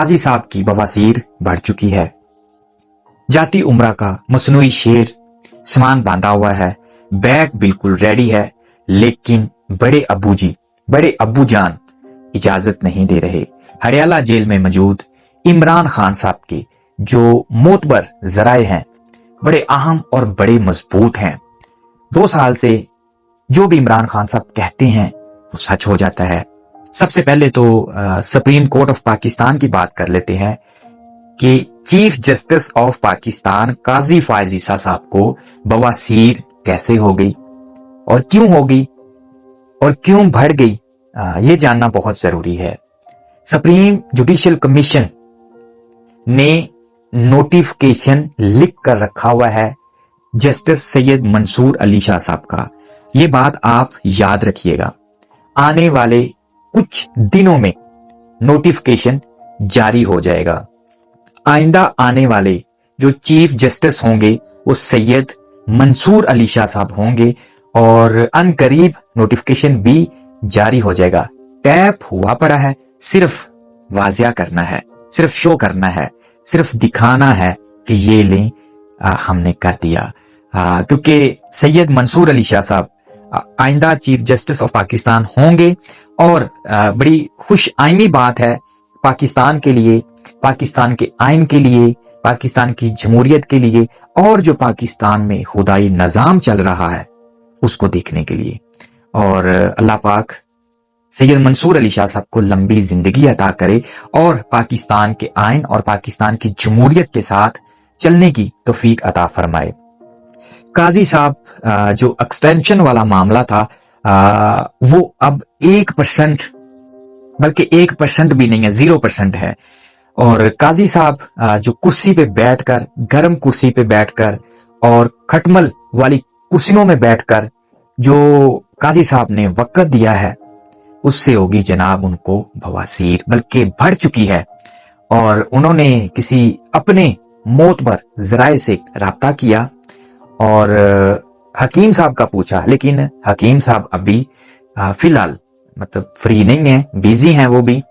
काजी साहब की बवासीर बढ़ चुकी है। जाती उम्रा का मसनूई शेर सामान बांधा हुआ है, बैग बिल्कुल रेडी है, लेकिन बड़े अब्बू जान इजाजत नहीं दे रहे। हरियाला जेल में मौजूद इमरान खान साहब के जो मोतबर जराए हैं बड़े अहम और बड़े मजबूत हैं। 2 साल से जो भी इमरान खान साहब कहते हैं वो सच हो जाता है। सबसे पहले तो सुप्रीम कोर्ट ऑफ पाकिस्तान की बात कर लेते हैं कि चीफ जस्टिस ऑफ पाकिस्तान काजी फायज ईसा साहब को बवासीर कैसे हो गई और क्यों हो गई और क्यों बढ़ गई, ये जानना बहुत जरूरी है। सुप्रीम जुडिशियल कमीशन ने नोटिफिकेशन लिख कर रखा हुआ है जस्टिस सैयद मंसूर अली शाह साहब का। ये बात आप याद रखिएगा, आने वाले कुछ दिनों में नोटिफिकेशन जारी हो जाएगा। आइंदा आने वाले जो चीफ जस्टिस होंगे वो सैयद मंसूर अली शाह साहब होंगे और अनकरीब नोटिफिकेशन भी जारी हो जाएगा। टैप हुआ पड़ा है, सिर्फ वाजिया करना है, सिर्फ शो करना है, सिर्फ दिखाना है कि ये लें हमने कर दिया। क्योंकि सैयद मंसूर अली शाह साहब आइंदा चीफ जस्टिस ऑफ पाकिस्तान होंगे और बड़ी खुश आइनी बात है पाकिस्तान के लिए, पाकिस्तान के आइन के लिए, पाकिस्तान की जमहूरियत के लिए और जो पाकिस्तान में खुदाई निजाम चल रहा है उसको देखने के लिए। और अल्लाह पाक सैयद मंसूर अली शाह साहब को लंबी जिंदगी अता करे और पाकिस्तान के आइन और पाकिस्तान की जमहूरियत के साथ चलने की तौफीक अता फरमाए। काजी साहब जो एक्सटेंशन वाला मामला था वो अब 1% बल्कि 1% भी नहीं है, 0% है। और काजी साहब जो कुर्सी पे बैठकर, गर्म कुर्सी पे बैठकर और खटमल वाली कुर्सियों में बैठकर जो काजी साहब ने वक्त दिया है उससे होगी जनाब उनको बवासीर, बल्कि बढ़ चुकी है। और उन्होंने किसी अपने मोतबर जराए से राब्ता किया और हकीम साहब का पूछा, लेकिन हकीम साहब अभी फिलहाल मतलब फ्री नहीं है, बिजी हैं वो भी।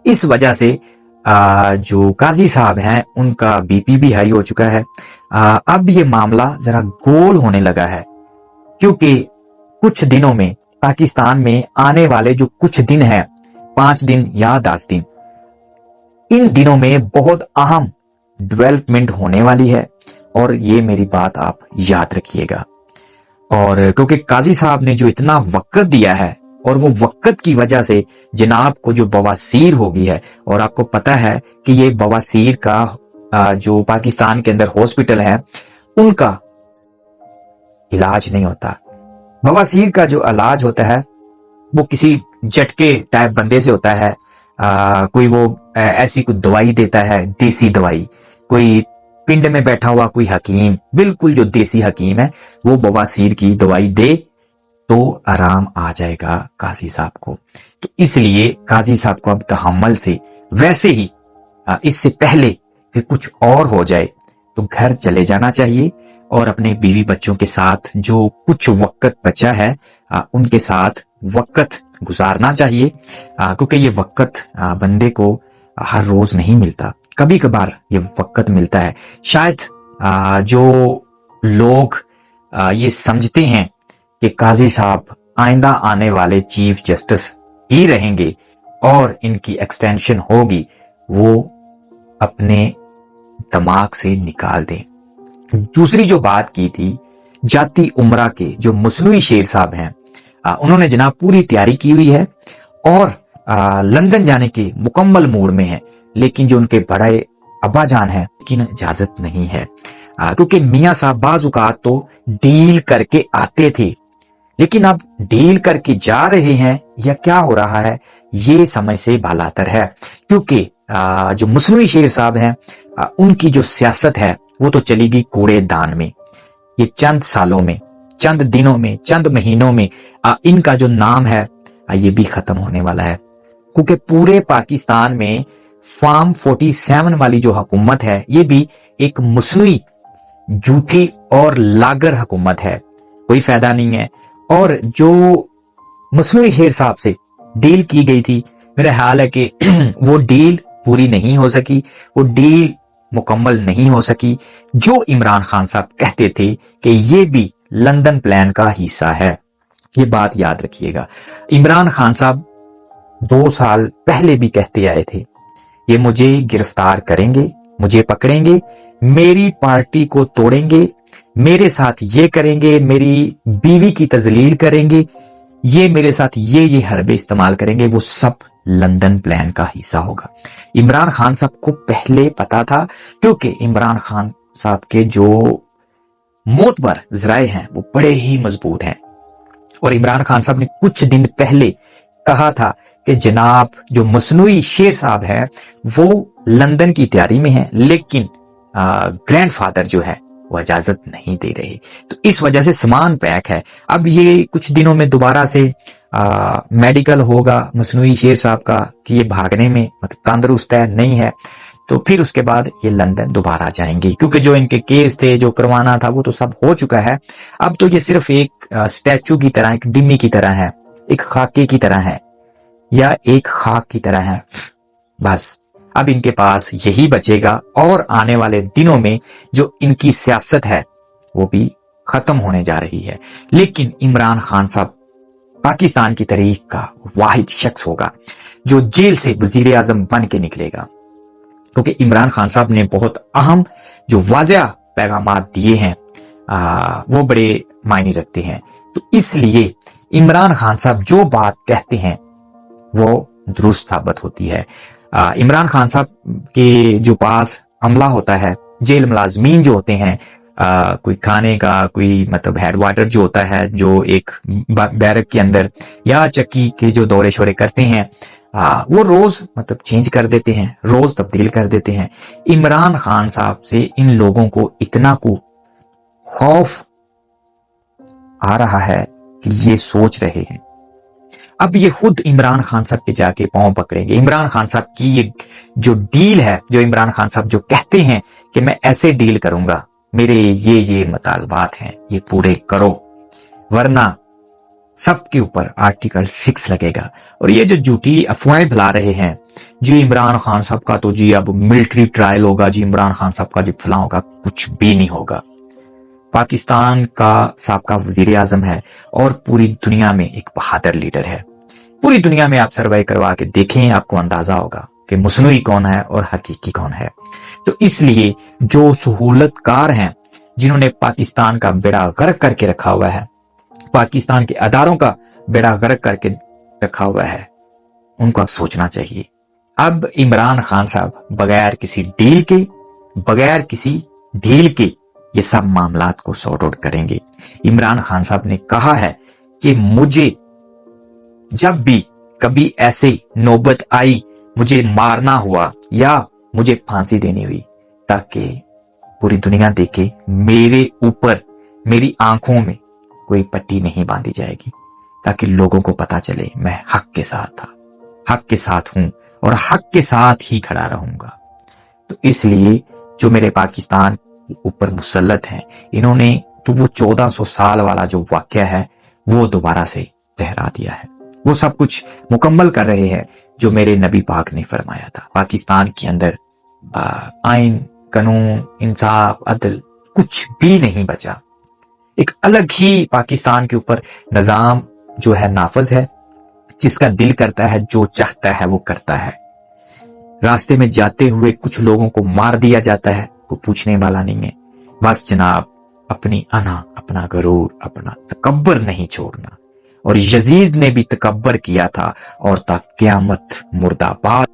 इस वजह से जो काजी साहब हैं उनका बीपी भी हाई हो चुका है। अब ये मामला जरा गोल होने लगा है क्योंकि कुछ दिनों में पाकिस्तान में आने वाले जो कुछ दिन हैं, 5 दिन या 10 दिन, इन दिनों में बहुत अहम डेवलपमेंट होने वाली है और ये मेरी बात आप याद रखिएगा। और क्योंकि काजी साहब ने जो इतना वक्त दिया है और वो वक्त की वजह से जनाब को जो बवासीर हो गई है, और आपको पता है कि ये बवासीर का जो पाकिस्तान के अंदर हॉस्पिटल है उनका इलाज नहीं होता। बवासीर का जो इलाज होता है वो किसी झटके टाइप बंदे से होता है। कोई वो ऐसी कोई दवाई देता है, देसी दवाई, कोई पिंड में बैठा हुआ कोई हकीम, बिल्कुल जो देसी हकीम है, वो बवासीर की दवाई दे तो आराम आ जाएगा काजी साहब को। तो इसलिए काजी साहब को अब तहम्मुल से, वैसे ही इससे पहले कि कुछ और हो जाए तो घर चले जाना चाहिए और अपने बीवी बच्चों के साथ जो कुछ वक्त बचा है उनके साथ वक्त गुजारना चाहिए। क्योंकि ये वक्त बंदे को हर रोज नहीं मिलता, कभी कभार ये वक्त मिलता है। शायद जो लोग ये समझते हैं कि काजी साहब आइंदा आने वाले चीफ जस्टिस ही रहेंगे और इनकी एक्सटेंशन होगी, वो अपने दिमाग से निकाल दें। दूसरी जो बात की थी जाती उमरा के जो मसनूई शेर साहब हैं, उन्होंने जनाब पूरी तैयारी की हुई है और लंदन जाने के मुकम्मल मूड में है, लेकिन जो उनके बड़े अब्बा जान है लेकिन इजाजत नहीं है। क्योंकि मियाँ साहब बाज़ औक़ात तो डील करके आते थे, लेकिन अब डील करके जा रहे हैं या क्या हो रहा है ये समझ से बालातर है। क्योंकि जो मसनूई शेर साहब हैं उनकी जो सियासत है वो तो चलेगी कूड़ेदान में। ये चंद सालों में, चंद दिनों में, चंद महीनों में इनका जो नाम है ये भी खत्म होने वाला है। क्योंकि पूरे पाकिस्तान में फार्म 47 वाली जो हुकूमत है ये भी एक मसनूई, झूठी और लागर हुकूमत है, कोई फायदा नहीं है। और जो मसनूई शेर साहब से डील की गई थी, मेरा ख्याल है कि वो डील पूरी नहीं हो सकी, वो डील मुकम्मल नहीं हो सकी जो इमरान खान साहब कहते थे कि ये भी लंदन प्लान का हिस्सा है। ये बात याद रखिएगा। इमरान खान साहब 2 साल पहले भी कहते आए थे, ये मुझे गिरफ्तार करेंगे, मुझे पकड़ेंगे, मेरी पार्टी को तोड़ेंगे, मेरे साथ ये करेंगे, मेरी बीवी की तजलील करेंगे, ये मेरे साथ ये हरबे इस्तेमाल करेंगे, वो सब लंदन प्लान का हिस्सा होगा। इमरान खान साहब को पहले पता था, क्योंकि इमरान खान साहब के जो मोतबर जराए हैं वो बड़े ही मजबूत हैं। और इमरान खान साहब ने कुछ दिन पहले कहा था कि जनाब जो मसनूई शेर साहब है वो लंदन की तैयारी में है, लेकिन ग्रैंडफादर जो है वो इजाजत नहीं दे रहे, तो इस वजह से सामान पैक है। अब ये कुछ दिनों में दोबारा से मेडिकल होगा मसनूई शेर साहब का कि ये भागने में मतलब तंदुरुस्त है नहीं है, तो फिर उसके बाद ये लंदन दोबारा जाएंगे, क्योंकि जो इनके केस थे जो करवाना था वो तो सब हो चुका है। अब तो ये सिर्फ एक स्टैचू की तरह, एक डिम्मी की तरह है, एक खाके की तरह है या एक खाक की तरह है, बस अब इनके पास यही बचेगा। और आने वाले दिनों में जो इनकी सियासत है वो भी खत्म होने जा रही है। लेकिन इमरान खान साहब पाकिस्तान की तारीख का वाहिद शख्स होगा जो जेल से वजीर आजम बन के निकलेगा, क्योंकि इमरान खान साहब ने बहुत अहम जो वाज़ेह पैगामात दिए हैं वो बड़े मायने रखते हैं। तो इसलिए इमरान खान साहब जो बात कहते हैं वो दुरुस्त साबित होती है। इमरान खान साहब के जो पास अमला होता है, जेल मुलाजमीन जो होते हैं, कोई खाने का कोई मतलब हेडवाटर जो होता है, जो एक बैरक के अंदर या चक्की के जो दौरे शोरे करते हैं, वो रोज मतलब चेंज कर देते हैं, रोज तब्दील कर देते हैं। इमरान खान साहब से इन लोगों को इतना को खौफ आ रहा है कि ये सोच रहे हैं अब ये खुद इमरान खान साहब के जाके पांव पकड़ेंगे। इमरान खान साहब की ये जो डील है, जो इमरान खान साहब जो कहते हैं कि मैं ऐसे डील करूंगा, मेरे ये मुतालबात हैं, ये पूरे करो, वरना सबके ऊपर आर्टिकल 6 लगेगा। और ये जो झूठी अफवाहें फैला रहे हैं जी इमरान खान साहब का तो जी अब मिलिट्री ट्रायल होगा, जी इमरान खान साहब का जी फला होगा, कुछ भी नहीं होगा। पाकिस्तान का साबका वजीर आजम है और पूरी दुनिया में एक बहादुर लीडर है। पूरी दुनिया में आप सर्वे करवा के देखें, आपको अंदाजा होगा कि मुस्नुई कौन है और हकीकी कौन है। तो इसलिए जो सहूलतकार हैं, जिन्होंने पाकिस्तान का बेड़ा गर्क करके रखा हुआ है, पाकिस्तान के अदारों का बेड़ा गर्क करके रखा हुआ है, उनको अब सोचना चाहिए। अब इमरान खान साहब बगैर किसी डील के, बगैर किसी ढील के ये सब मामलात को सॉर्ट आउट करेंगे। इमरान खान साहब ने कहा है कि मुझे जब भी कभी ऐसे नौबत आई, मुझे मारना हुआ या मुझे फांसी देनी हुई, ताकि पूरी दुनिया देखे मेरे ऊपर, मेरी आंखों में कोई पट्टी नहीं बांधी जाएगी, ताकि लोगों को पता चले मैं हक के साथ था, हक के साथ हूं और हक के साथ ही खड़ा रहूंगा। तो इसलिए जो मेरे पाकिस्तान के ऊपर मुसल्लत हैं, इन्होंने तो वो 1400 साल वाला जो वाकया है वो दोबारा से दोहरा दिया है। वो सब कुछ मुकम्मल कर रहे हैं जो मेरे नबी पाक ने फरमाया था। पाकिस्तान के अंदर आइन, कानून, इंसाफ, अदल कुछ भी नहीं बचा। एक अलग ही पाकिस्तान के ऊपर निजाम जो है नाफज है, जिसका दिल करता है, जो चाहता है वो करता है। रास्ते में जाते हुए कुछ लोगों को मार दिया जाता है, कोई पूछने वाला नहीं है। बस जनाब अपनी अना, अपना गरूर, अपना तकब्बर नहीं छोड़ना। और यजीद ने भी तकब्बर किया था और ता क़यामत मुर्दाबाद।